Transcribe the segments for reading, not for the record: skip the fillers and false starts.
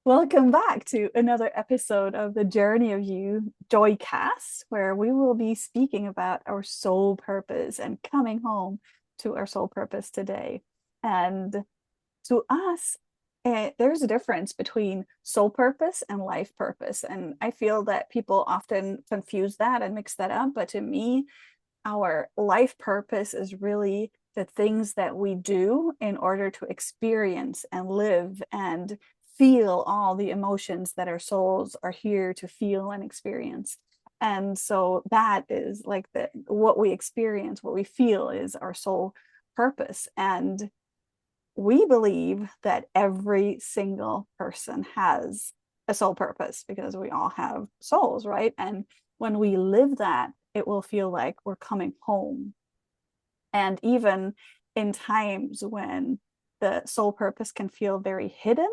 Welcome back to another episode of the Journey of You Joycast, where we will be speaking about our soul purpose and coming home to our soul purpose today. And to us, there's a difference between soul purpose and life purpose. And I feel that people often confuse that and mix that up. But to me, our life purpose is really the things that we do in order to experience and live and feel all the emotions that our souls are here to feel and experience. And so that is like what we experience, what we feel is our soul purpose. And we believe that every single person has a soul purpose because we all have souls, right? And when we live that, it will feel like we're coming home. And even in times when the soul purpose can feel very hidden,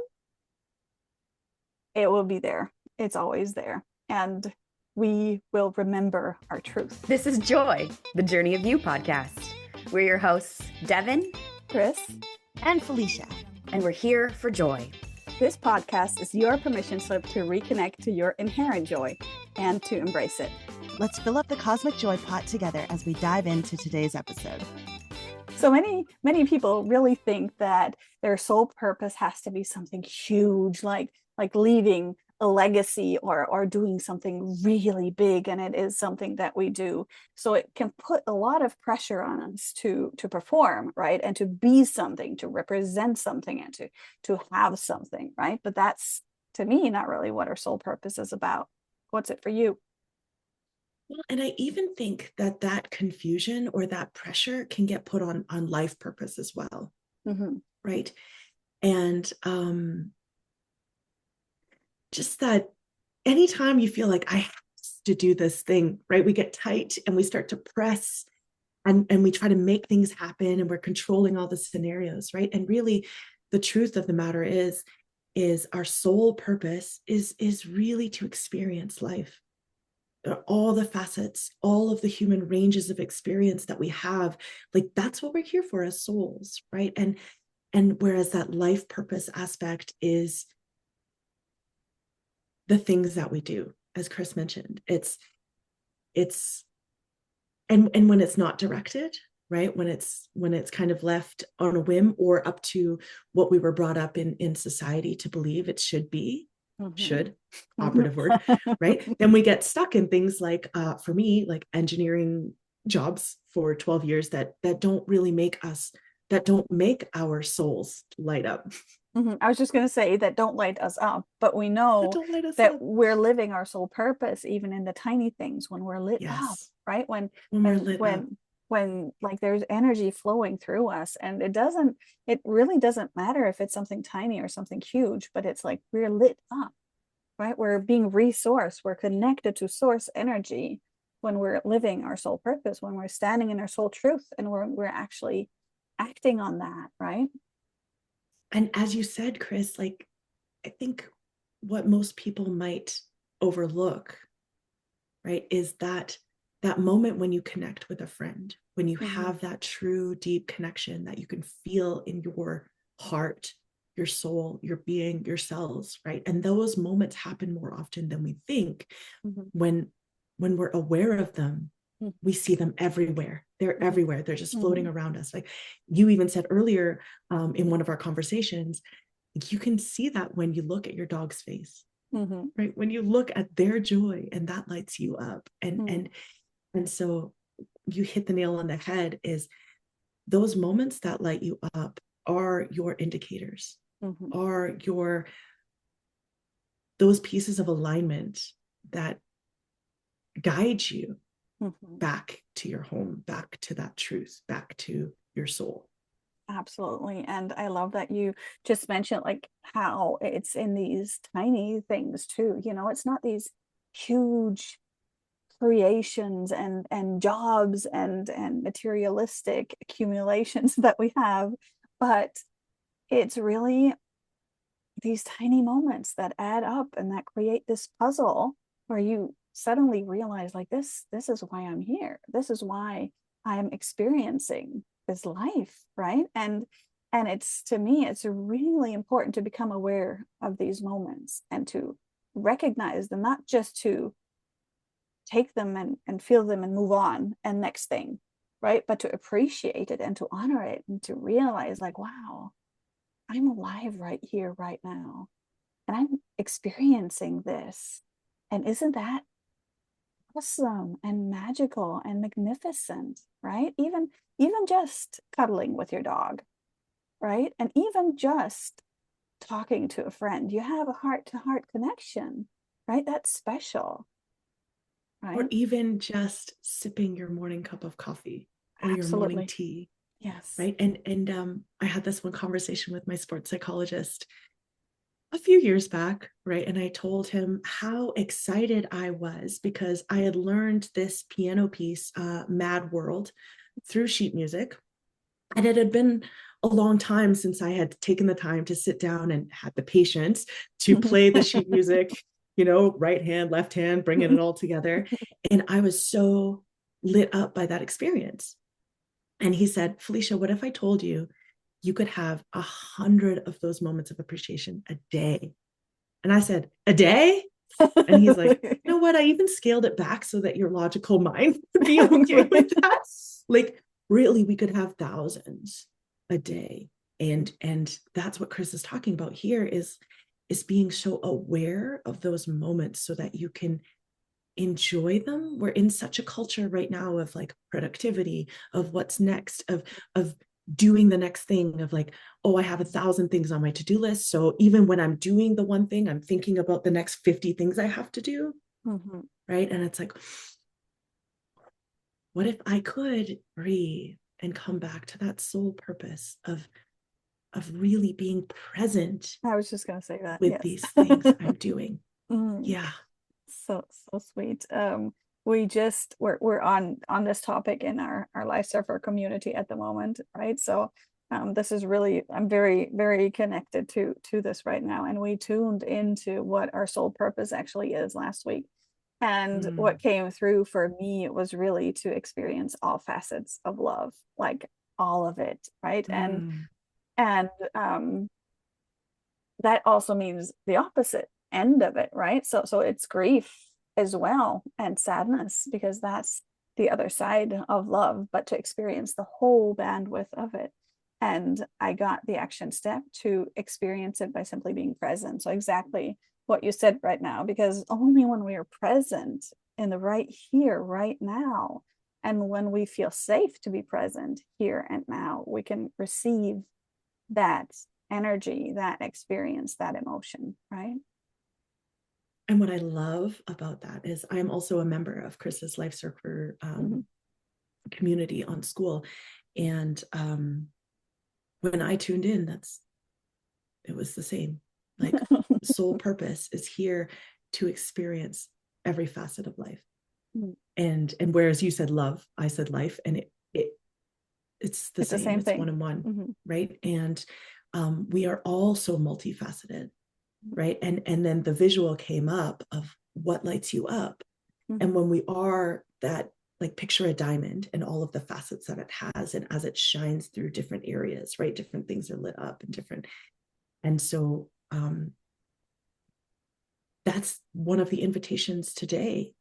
it will be there. It's always there. And we will remember our truth. This is Joy, the Journey of You podcast. We're your hosts, Devin, Chris, and Felicia. And we're here for joy. This podcast is your permission slip to reconnect to your inherent joy and to embrace it. Let's fill up the cosmic joy pot together as we dive into today's episode. So many people really think that their soul purpose has to be something huge, like leaving a legacy or doing something really big, and it is something that we do. So it can put a lot of pressure on us to perform, right? And to be something, to represent something, and to have something, right? But that's, to me, not really what our soul purpose is about. What's it for you? Well, and I even think that confusion or that pressure can get put on life purpose as well, right? And just that anytime you feel like I have to do this thing, right? We get tight and we start to press and we try to make things happen and we're controlling all the scenarios, right? And really, the truth of the matter is our soul purpose is really to experience life. All the facets, all of the human ranges of experience that we have, like that's what we're here for as souls, right? And whereas that life purpose aspect is the things that we do, as Chris mentioned, it's and when it's not directed, right? When it's kind of left on a whim or up to what we were brought up in society to believe it should be, operative word, right? Then we get stuck in things like, for me, like engineering jobs for 12 years that don't really make us, that don't make our souls light up. I was just going to say that don't light us up, but we know that we're living our soul purpose even in the tiny things when we're lit up, right? When like there's energy flowing through us, and it really doesn't matter if it's something tiny or something huge, but it's like we're lit up, right? We're being resourced, we're connected to source energy when we're living our soul purpose, when we're standing in our soul truth, and we're actually acting on that, right? And as you said, Chris, like I think what most people might overlook, right, is that moment when you connect with a friend, when you have that true deep connection that you can feel in your heart, your soul, your being, your cells, right? And those moments happen more often than we think. When we're aware of them, we see them everywhere. They're everywhere. They're just floating around us. Like you even said earlier in one of our conversations, you can see that when you look at your dog's face, right? When you look at their joy and that lights you up. And so you hit the nail on the head, is those moments that light you up are your indicators, are those pieces of alignment that guide you back to your home, back to that truth, back to your soul. Absolutely. And I love that you just mentioned like how it's in these tiny things too. It's not these huge creations and jobs and materialistic accumulations that we have, but it's really these tiny moments that add up and that create this puzzle where you suddenly realize like this is why I'm here. This is why I'm experiencing this life, right? And And it's, to me, it's really important to become aware of these moments and to recognize them, not just to take them and feel them and move on and next thing, right? But to appreciate it and to honor it and to realize, like, wow, I'm alive right here, right now. And I'm experiencing this. And isn't that awesome and magical and magnificent, right? Even just cuddling with your dog, right? And even just talking to a friend, you have a heart-to-heart connection, right? That's special, Or right? even just sipping your morning cup of coffee or your morning Absolutely. tea, Yes. right? And I had this one conversation with my sports psychologist a few years back, right? And I told him how excited I was because I had learned this piano piece, Mad World, through sheet music. And it had been a long time since I had taken the time to sit down and had the patience to play the sheet music, right hand, left hand, bringing it all together. And I was so lit up by that experience. And he said, Felicia, what if I told you you could have 100 of those moments of appreciation a day? And I said, a day? And he's like, you know what? I even scaled it back so that your logical mind would be okay with that. Like, really, we could have thousands a day. And that's what Chris is talking about here is being so aware of those moments so that you can enjoy them. We're in such a culture right now of like productivity, of what's next, of doing the next thing, of like, oh, I have 1,000 things on my to-do list, so even when I'm doing the one thing, I'm thinking about the next 50 things I have to do. Mm-hmm. Right? And it's like, what if I could breathe and come back to that soul purpose of really being present I was just going to say that. with Yes. these things I'm doing? Mm. Yeah. So sweet. We're on this topic in our life surfer community at the moment, right? So this is really, I'm very, very connected to this right now. And we tuned into what our soul purpose actually is last week. And what came through for me, it was really to experience all facets of love, like all of it, right? And that also means the opposite end of it, right? So it's grief as well and sadness, because that's the other side of love, but to experience the whole bandwidth of it. And I got the action step to experience it by simply being present. So exactly what you said right now, because only when we are present in the right here, right now, and when we feel safe to be present here and now, we can receive that energy, that experience, that emotion, right? And what I love about that is I'm also a member of Chris's Life Surfer community on school. And when I tuned in, it was the same. Like, soul purpose is here to experience every facet of life. And whereas you said love, I said life, and it's the same. It's thing. one and one, right? And we are all so multifaceted, right? And then the visual came up of what lights you up. And when we are that, like, picture a diamond and all of the facets that it has, and as it shines through different areas, right, different things are lit up and different. And so that's one of the invitations today,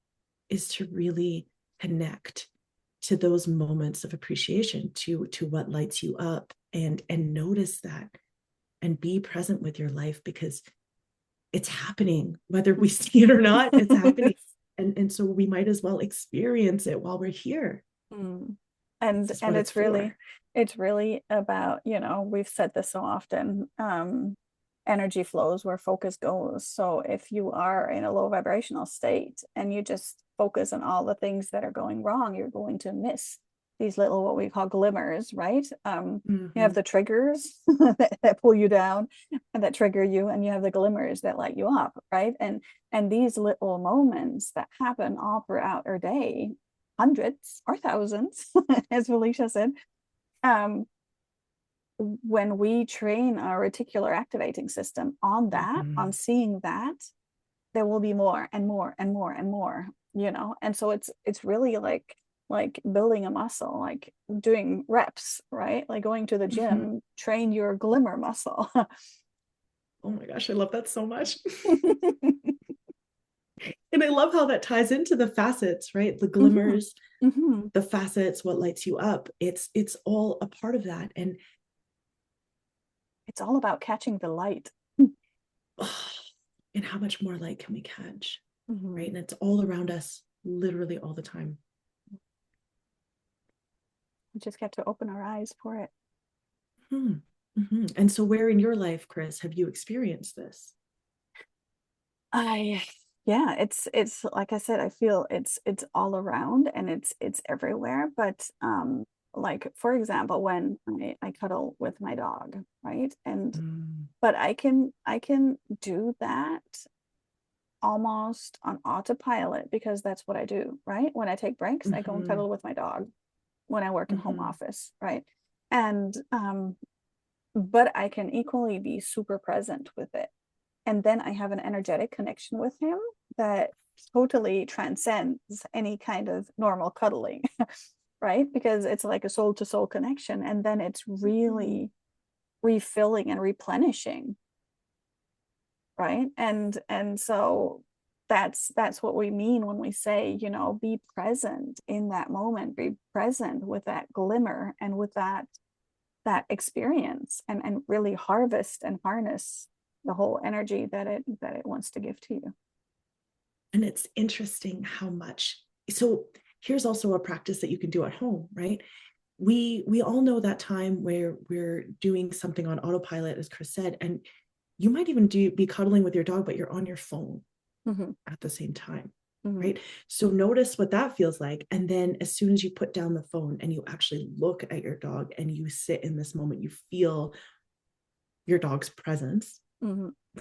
is to really connect to those moments of appreciation, to what lights you up, and notice that and be present with your life, because it's happening, whether we see it or not. It's happening. And so we might as well experience it while we're here. And it's really about, we've said this so often, energy flows where focus goes. So if you are in a low vibrational state and you just focus on all the things that are going wrong, you're going to miss these little, what we call glimmers, right? You have the triggers that pull you down and that trigger you, and you have the glimmers that light you up, right? And these little moments that happen all throughout our day, hundreds or thousands, as Felicia said, when we train our reticular activating system on that, on seeing that, there will be more and more and more and more, and so it's really like like building a muscle, like doing reps, right? Like going to the gym, train your glimmer muscle. Oh my gosh, I love that so much. And I love how that ties into the facets, right? The glimmers, the facets, what lights you up. It's all a part of that. And it's all about catching the light. And how much more light can we catch? Right? And it's all around us, literally all the time. We just get to open our eyes for it. And so where in your life, Chris, have you experienced this? Yeah, it's like I said, I feel it's all around and it's everywhere. But like for example, when I cuddle with my dog, right? And but I can do that almost on autopilot because that's what I do, right? When I take breaks, I go and cuddle with my dog when I work in home office, right? And but I can equally be super present with it. And then I have an energetic connection with him that totally transcends any kind of normal cuddling, right? Because it's like a soul to soul connection. And then it's really refilling and replenishing, right? And so that's what we mean when we say, you know, be present in that moment, be present with that glimmer and with that experience, and really harvest and harness the whole energy that it wants to give to you. And it's interesting how much. So here's also a practice that you can do at home, right? We all know that time where we're doing something on autopilot, as Chris said, and you might even be cuddling with your dog, but you're on your phone at the same time, right? So notice what that feels like. And then as soon as you put down the phone and you actually look at your dog and you sit in this moment, you feel your dog's presence,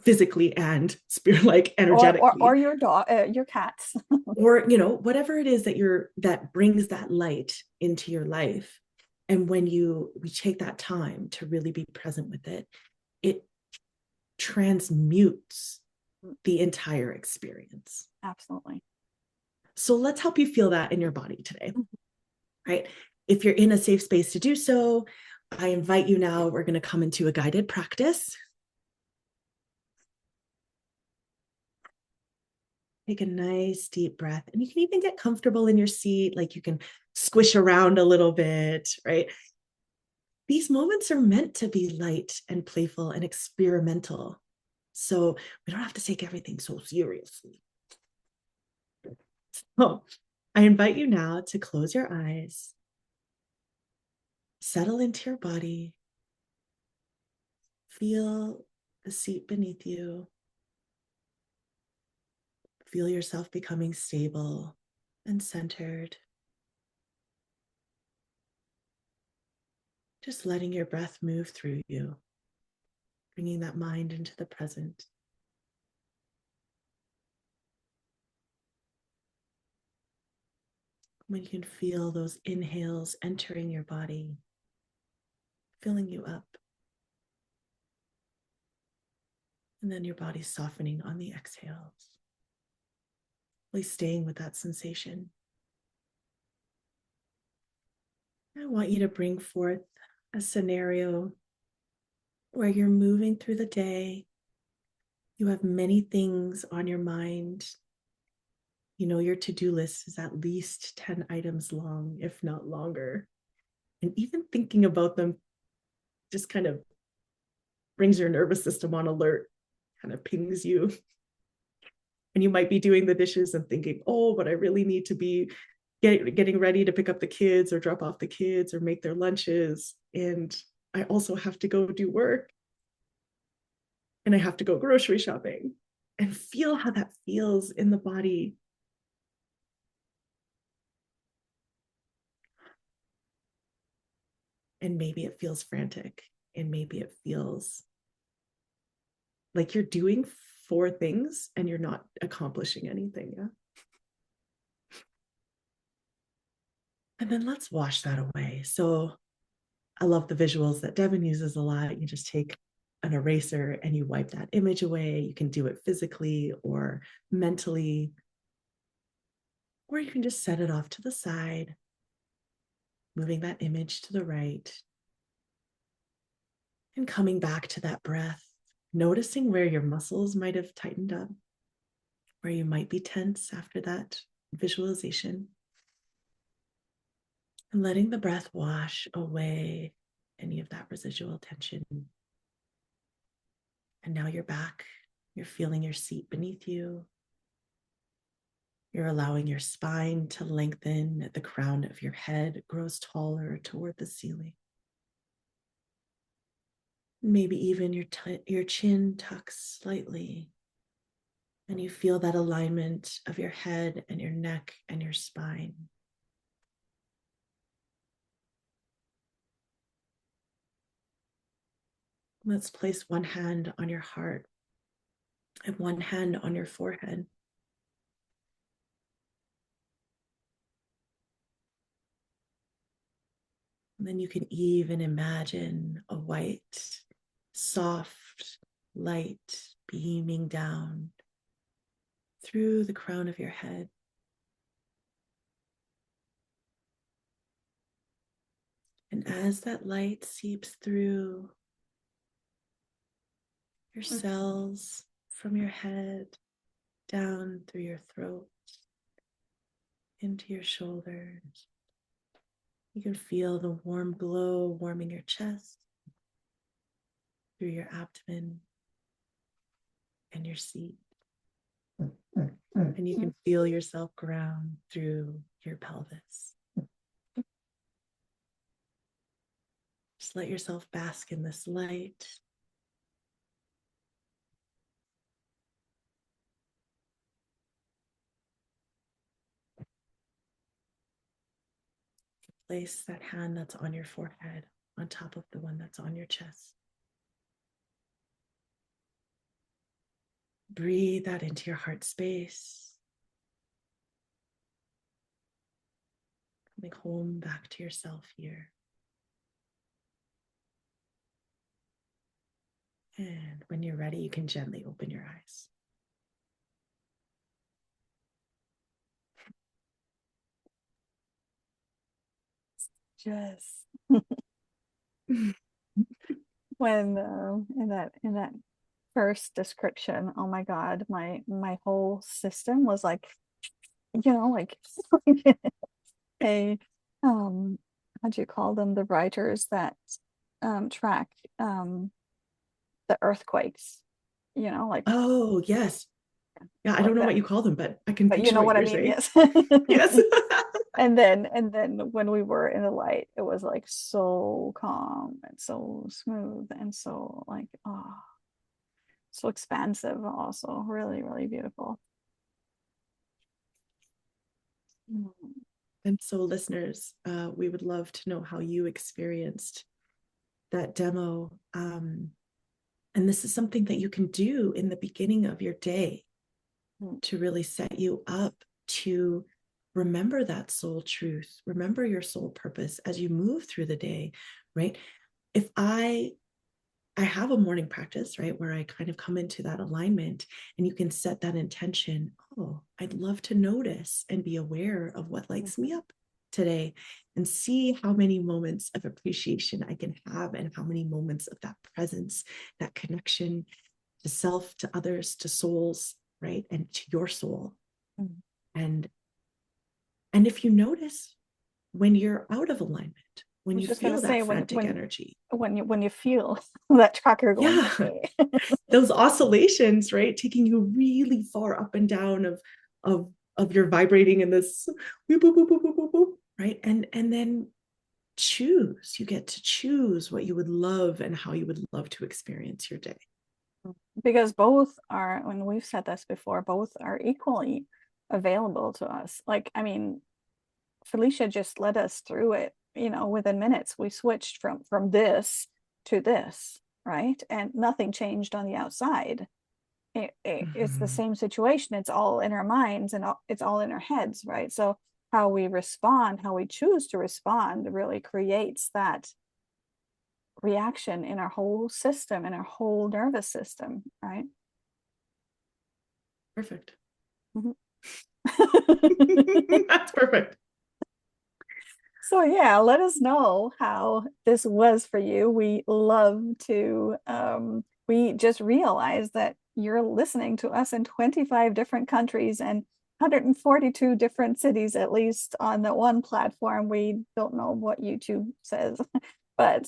physically and spirit, like energetically, or your dog, your cats, or you know, whatever it is that brings that light into your life. And when we take that time to really be present with it, it transmutes the entire experience. Absolutely. So let's help you feel that in your body today, right? If you're in a safe space to do so, I invite you now, we're going to come into a guided practice. Take a nice deep breath, and you can even get comfortable in your seat, like you can squish around a little bit, right? These moments are meant to be light and playful and experimental. So we don't have to take everything so seriously. So I invite you now to close your eyes, settle into your body, feel the seat beneath you, feel yourself becoming stable and centered. Just letting your breath move through you, bringing that mind into the present. When you can feel those inhales entering your body, filling you up, and then your body softening on the exhales, really staying with that sensation. I want you to bring forth a scenario where you're moving through the day. You have many things on your mind. You know, your to-do list is at least 10 items long, if not longer. And even thinking about them just kind of brings your nervous system on alert, kind of pings you. And you might be doing the dishes and thinking, oh, but I really need to be getting ready to pick up the kids or drop off the kids or make their lunches. And I also have to go do work. And I have to go grocery shopping, and feel how that feels in the body. And maybe it feels frantic, and maybe it feels like you're doing 4 things and you're not accomplishing anything. Yeah. And then let's wash that away. So I love the visuals that Devin uses a lot. You just take an eraser and you wipe that image away. You can do it physically or mentally, or you can just set it off to the side moving that image to the right, and coming back to that breath, noticing where your muscles might have tightened up, where you might be tense after that visualization, and letting the breath wash away any of that residual tension. And now you're back. You're feeling your seat beneath you. You're allowing your spine to lengthen at the crown of your head, grows taller toward the ceiling. Maybe even your chin tucks slightly, and you feel that alignment of your head and your neck and your spine. Let's place one hand on your heart and one hand on your forehead. And then you can even imagine a white, soft light beaming down through the crown of your head. And as that light seeps through your cells from your head down through your throat into your shoulders, you can feel the warm glow warming your chest, through your abdomen and your seat. And you can feel yourself ground through your pelvis. Just let yourself bask in this light. Place that hand that's on your forehead on top of the one that's on your chest. Breathe that into your heart space. Coming home back to yourself here. And when you're ready, you can gently open your eyes. Just when in that first description, oh my God, my whole system was like, like a how do you call them, the writers that track the earthquakes, like, Oh, yes. Yeah, I like don't know that, what you call them, but I can but you picture know what what I you're mean. saying. Yes. Yes. And then when we were in the light, it was like so calm and so smooth and so like, oh, so expansive, also really, really beautiful. And so, listeners, we would love to know how you experienced that demo. And this is something that you can do in the beginning of your day to really set you up to remember that soul truth, remember your soul purpose as you move through the day, right? If I have a morning practice, right, where I kind of come into that alignment, and you can set that intention. Oh, I'd love to notice and be aware of what lights me up today, and see how many moments of appreciation I can have, and how many moments of that presence, that connection to self, to others, to souls, right, and to your soul. And if you notice when you're out of alignment, when I was you just gonna feel say, that frantic energy, when you feel that tracker going, yeah, those oscillations, right, taking you really far up and down of your vibrating in this boop, boop, boop, boop, boop, boop, boop, right, and then you get to choose what you would love and how you would love to experience your day. because both are, when we've said this before, both are equally available to us. Like, I mean, Felicia just led us through it, within minutes. We switched from this to this, right? And nothing changed on the outside. It's the same situation. It's all in our minds, and it's all in our heads, right? So how we respond, how we choose to respond, really creates that reaction in our whole system, in our whole nervous system, right? Perfect. Mm-hmm. That's perfect. So yeah, let us know how this was for you. We love to we just realized that you're listening to us in 25 different countries and 142 different cities, at least on the one platform. We don't know what YouTube says, but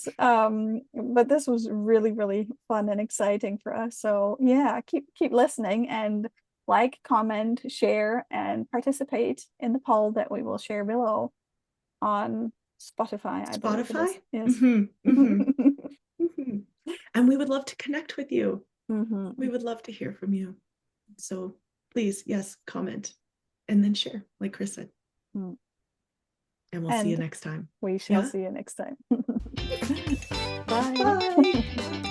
this was really, really fun and exciting for us. So yeah, keep listening and like, comment, share, and participate in the poll that we will share below on Spotify, I believe it is. Spotify? Yes. And we would love to connect with you. Mhm. We would love to hear from you. So please, yes, comment and then share, like Chris said. Mm. And we'll see you next time. We shall Yeah? see you next time. Bye.